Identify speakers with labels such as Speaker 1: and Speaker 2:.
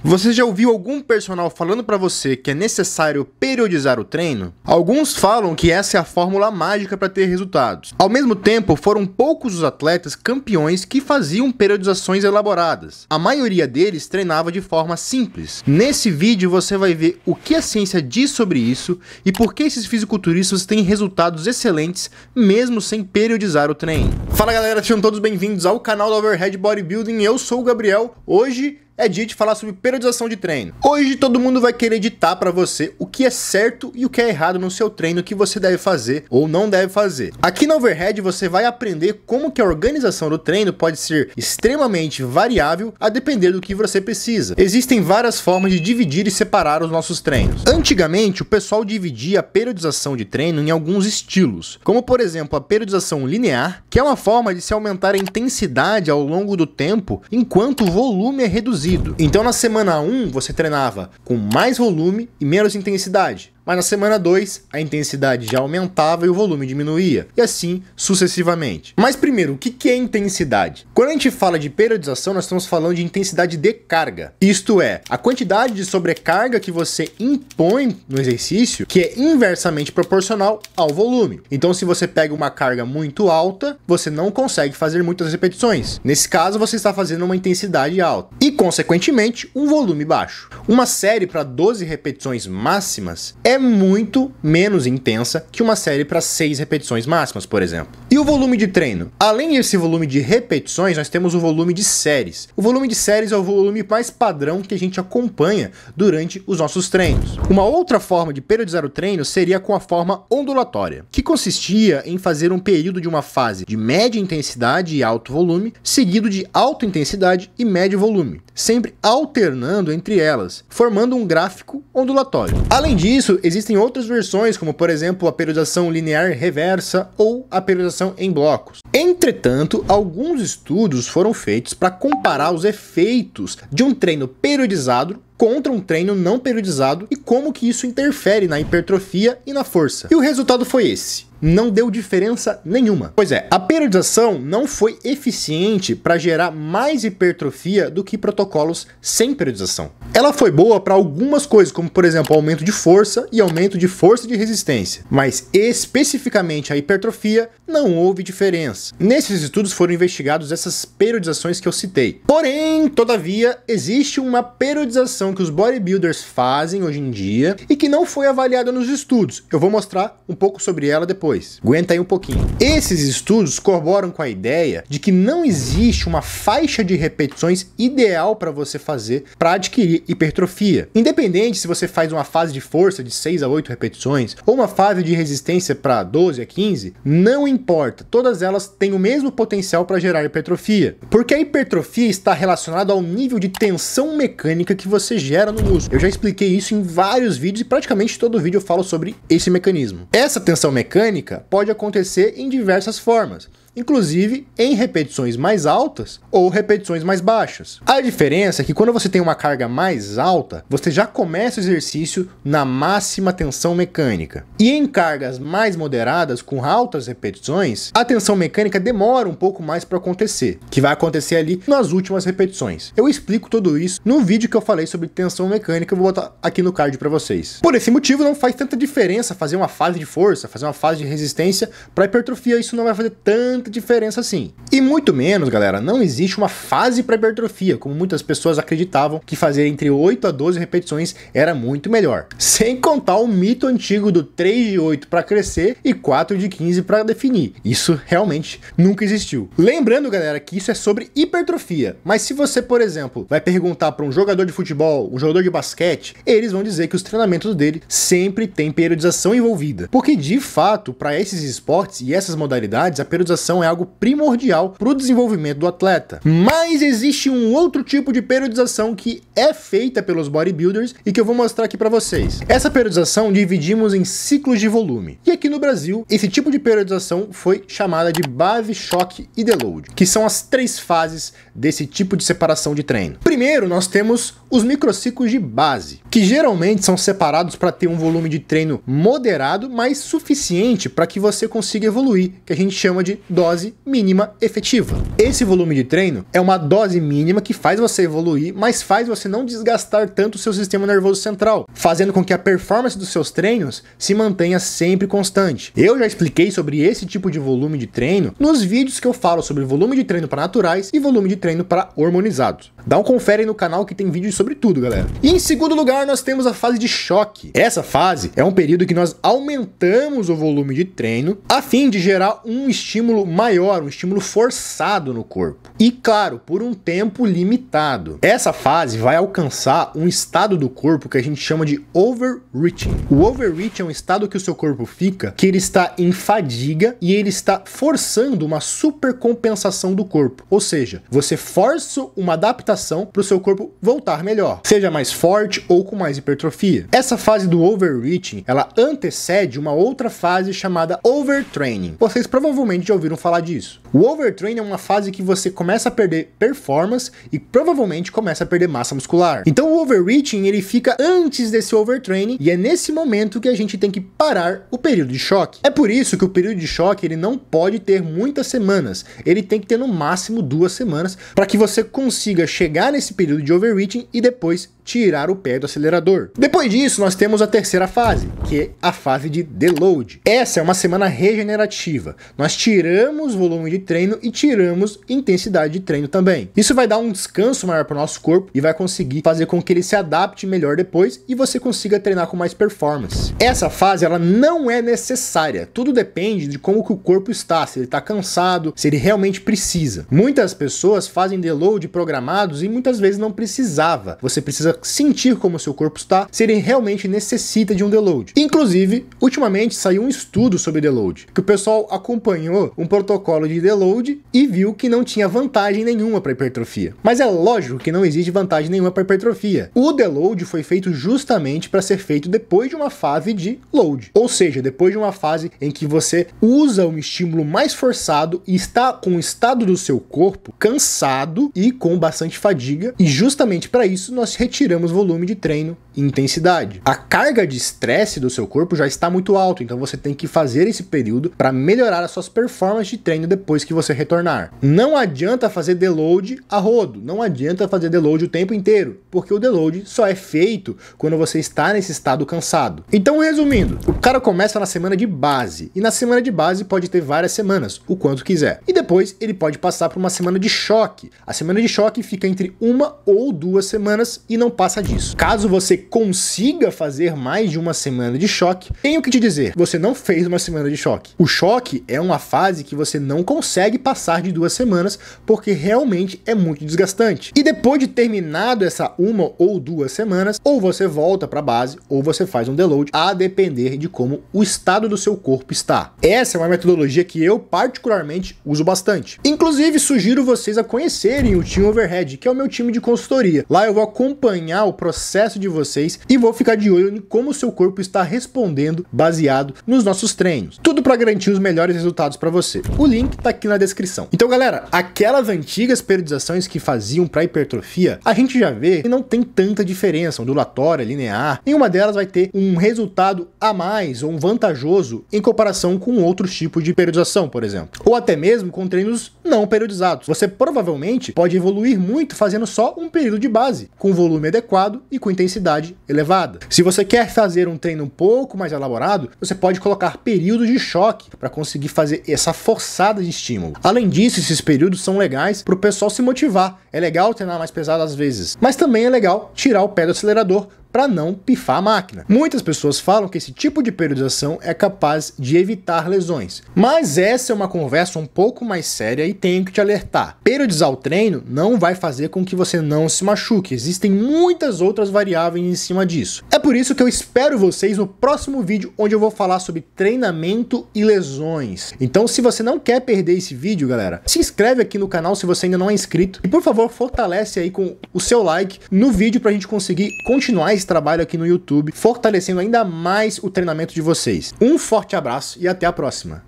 Speaker 1: Você já ouviu algum personal falando pra você que é necessário periodizar o treino? Alguns falam que essa é a fórmula mágica para ter resultados. Ao mesmo tempo, foram poucos os atletas campeões que faziam periodizações elaboradas. A maioria deles treinava de forma simples. Nesse vídeo você vai ver o que a ciência diz sobre isso e por que esses fisiculturistas têm resultados excelentes mesmo sem periodizar o treino. Fala galera, sejam todos bem-vindos ao canal do Overhead Bodybuilding. Eu sou o Gabriel. Hoje é dia de falar sobre periodização de treino. Hoje todo mundo vai querer ditar pra você o que é certo e o que é errado no seu treino, que você deve fazer ou não deve fazer. Aqui no Overhead você vai aprender como que a organização do treino pode ser extremamente variável a depender do que você precisa. Existem várias formas de dividir e separar os nossos treinos. Antigamente o pessoal dividia a periodização de treino em alguns estilos, como por exemplo a periodização linear, que é uma forma de se aumentar a intensidade ao longo do tempo enquanto o volume é reduzido. Então na semana 1 você treinava com mais volume e menos intensidade, mas na semana 2 a intensidade já aumentava e o volume diminuía, e assim sucessivamente. Mas primeiro, o que é intensidade? Quando a gente fala de periodização, nós estamos falando de intensidade de carga. Isto é, a quantidade de sobrecarga que você impõe no exercício, que é inversamente proporcional ao volume. Então se você pega uma carga muito alta, você não consegue fazer muitas repetições. Nesse caso, você está fazendo uma intensidade alta e, consequentemente, um volume baixo. Uma série para 12 repetições máximas é muito menos intensa que uma série para 6 repetições máximas, por exemplo. E o volume de treino? Além desse volume de repetições, nós temos o volume de séries. O volume de séries é o volume mais padrão que a gente acompanha durante os nossos treinos. Uma outra forma de periodizar o treino seria com a forma ondulatória, que consistia em fazer um período de uma fase de média intensidade e alto volume, seguido de alta intensidade e médio volume, sempre alternando entre elas, formando um gráfico ondulatório. Além disso, existem outras versões, como por exemplo a periodização linear reversa ou a periodização em blocos. Entretanto, alguns estudos foram feitos para comparar os efeitos de um treino periodizado contra um treino não periodizado e como que isso interfere na hipertrofia e na força. E o resultado foi esse. Não deu diferença nenhuma. Pois é, a periodização não foi eficiente para gerar mais hipertrofia do que protocolos sem periodização. Ela foi boa para algumas coisas, como por exemplo aumento de força e aumento de força de resistência, mas especificamente a hipertrofia não houve diferença. Nesses estudos foram investigados essas periodizações que eu citei. Porém, todavia, existe uma periodização que os bodybuilders fazem hoje em dia e que não foi avaliada nos estudos. Eu vou mostrar um pouco sobre ela depois. Aguenta aí um pouquinho. Esses estudos corroboram com a ideia de que não existe uma faixa de repetições ideal para você fazer para adquirir hipertrofia. Independente se você faz uma fase de força de 6 a 8 repetições ou uma fase de resistência para 12 a 15, não importa. Todas elas têm o mesmo potencial para gerar hipertrofia. Porque a hipertrofia está relacionada ao nível de tensão mecânica que você gera no músculo. Eu já expliquei isso em vários vídeos e praticamente todo vídeo eu falo sobre esse mecanismo. Essa tensão mecânica pode acontecer em diversas formas, inclusive em repetições mais altas ou repetições mais baixas. A diferença é que quando você tem uma carga mais alta, você já começa o exercício na máxima tensão mecânica. E em cargas mais moderadas, com altas repetições, a tensão mecânica demora um pouco mais para acontecer, que vai acontecer ali nas últimas repetições. Eu explico tudo isso no vídeo que eu falei sobre tensão mecânica, eu vou botar aqui no card para vocês. Por esse motivo, não faz tanta diferença fazer uma fase de força, fazer uma fase de resistência para hipertrofia, isso não vai fazer tanta diferença assim. E muito menos, galera, não existe uma fase para hipertrofia, como muitas pessoas acreditavam que fazer entre 8 a 12 repetições era muito melhor. Sem contar o mito antigo do 3 de 8 para crescer e 4 de 15 para definir. Isso realmente nunca existiu. Lembrando, galera, que isso é sobre hipertrofia, mas se você, por exemplo, vai perguntar para um jogador de futebol, um jogador de basquete, eles vão dizer que os treinamentos dele sempre tem periodização envolvida. Porque de fato, para esses esportes e essas modalidades, a periodização é algo primordial para o desenvolvimento do atleta. Mas existe um outro tipo de periodização que é feita pelos bodybuilders e que eu vou mostrar aqui para vocês. Essa periodização dividimos em ciclos de volume. E aqui no Brasil, esse tipo de periodização foi chamada de base, choque e deload, que são as 3 fases desse tipo de separação de treino. Primeiro, nós temos os microciclos de base, que geralmente são separados para ter um volume de treino moderado, mas suficiente para que você consiga evoluir, que a gente chama de dose mínima efetiva. Esse volume de treino é uma dose mínima que faz você evoluir, mas faz você não desgastar tanto o seu sistema nervoso central, fazendo com que a performance dos seus treinos se mantenha sempre constante. Eu já expliquei sobre esse tipo de volume de treino nos vídeos que eu falo sobre volume de treino para naturais e volume de treino para hormonizados. Dá um confere aí no canal que tem vídeos sobre tudo, galera. E em segundo lugar, nós temos a fase de choque. Essa fase é um período que nós aumentamos o volume de treino a fim de gerar um estímulo maior, um estímulo forçado no corpo. E claro, por um tempo limitado. Essa fase vai alcançar um estado do corpo que a gente chama de overreaching. O overreaching é um estado que o seu corpo fica, que ele está em fadiga e ele está forçando uma supercompensação do corpo. Ou seja, você força uma adaptação para o seu corpo voltar melhor, seja mais forte ou com mais hipertrofia. Essa fase do overreaching, ela antecede uma outra fase chamada overtraining. Vocês provavelmente já ouviram falar disso. O overtraining é uma fase que você começa a perder performance e provavelmente começa a perder massa muscular. Então o overreaching, ele fica antes desse overtraining e é nesse momento que a gente tem que parar o período de choque. É por isso que o período de choque, ele não pode ter muitas semanas. Ele tem que ter no máximo 2 semanas para que você consiga chegar nesse período de overreaching e depois tirar o pé do acelerador. Depois disso, nós temos a terceira fase, que é a fase de deload. Essa é uma semana regenerativa. Nós tiramos volume de treino e tiramos intensidade de treino também. Isso vai dar um descanso maior para o nosso corpo e vai conseguir fazer com que ele se adapte melhor depois e você consiga treinar com mais performance. Essa fase, ela não é necessária. Tudo depende de como que o corpo está, se ele está cansado, se ele realmente precisa. Muitas pessoas fazem deload programados e muitas vezes não precisava. Você precisa sentir como o seu corpo está, se ele realmente necessita de um deload. Inclusive, ultimamente saiu um estudo sobre deload, que o pessoal acompanhou um protocolo de deload e viu que não tinha vantagem nenhuma para hipertrofia. Mas é lógico que não existe vantagem nenhuma para hipertrofia. O deload foi feito justamente para ser feito depois de uma fase de load, ou seja, depois de uma fase em que você usa um estímulo mais forçado e está com o estado do seu corpo cansado e com bastante fadiga, e justamente para isso nós retiramos volume de treino e intensidade. A carga de estresse do seu corpo já está muito alta, então você tem que fazer esse período para melhorar as suas performances de treino depois que você retornar. Não adianta fazer deload a rodo, não adianta fazer deload o tempo inteiro, porque o deload só é feito quando você está nesse estado cansado. Então, resumindo, o cara começa na semana de base, e na semana de base pode ter várias semanas, o quanto quiser. E depois ele pode passar por uma semana de choque. A semana de choque fica entre 1 ou 2 semanas e não passa disso. Caso você consiga fazer mais de uma semana de choque, tenho que te dizer, você não fez uma semana de choque. O choque é uma fase que você não consegue passar de 2 semanas, porque realmente é muito desgastante. E depois de terminado essa 1 ou 2 semanas, ou você volta para a base, ou você faz um deload, a depender de como o estado do seu corpo está. Essa é uma metodologia que eu particularmente uso bastante. Inclusive, sugiro vocês a conhecerem o Team Overhead, que é o meu time de consultoria. Lá eu vou acompanhar o processo de vocês e vou ficar de olho em como o seu corpo está respondendo baseado nos nossos treinos. Tudo para garantir os melhores resultados para você. O link tá aqui na descrição. Então, galera, aquelas antigas periodizações que faziam para hipertrofia, a gente já vê que não tem tanta diferença, ondulatória, linear. Nenhuma delas vai ter um resultado a mais ou um vantajoso em comparação com outros tipos de periodização, por exemplo. Ou até mesmo com treinos não periodizados. Você provavelmente pode evoluir muito fazendo só um período de base, com volume adequado e com intensidade elevada. Se você quer fazer um treino um pouco mais elaborado, você pode colocar períodos de choque para conseguir fazer essa forçada de estímulo. Além disso, esses períodos são legais para o pessoal se motivar. É legal treinar mais pesado às vezes, mas também é legal tirar o pé do acelerador para não pifar a máquina. Muitas pessoas falam que esse tipo de periodização é capaz de evitar lesões, mas essa é uma conversa um pouco mais séria e tenho que te alertar. Periodizar o treino não vai fazer com que você não se machuque, existem muitas outras variáveis em cima disso. É por isso que eu espero vocês no próximo vídeo, onde eu vou falar sobre treinamento e lesões. Então, se você não quer perder esse vídeo, galera, se inscreve aqui no canal se você ainda não é inscrito e, por favor, fortalece aí com o seu like no vídeo para a gente conseguir continuar esse trabalho aqui no YouTube, fortalecendo ainda mais o treinamento de vocês. Um forte abraço e até a próxima.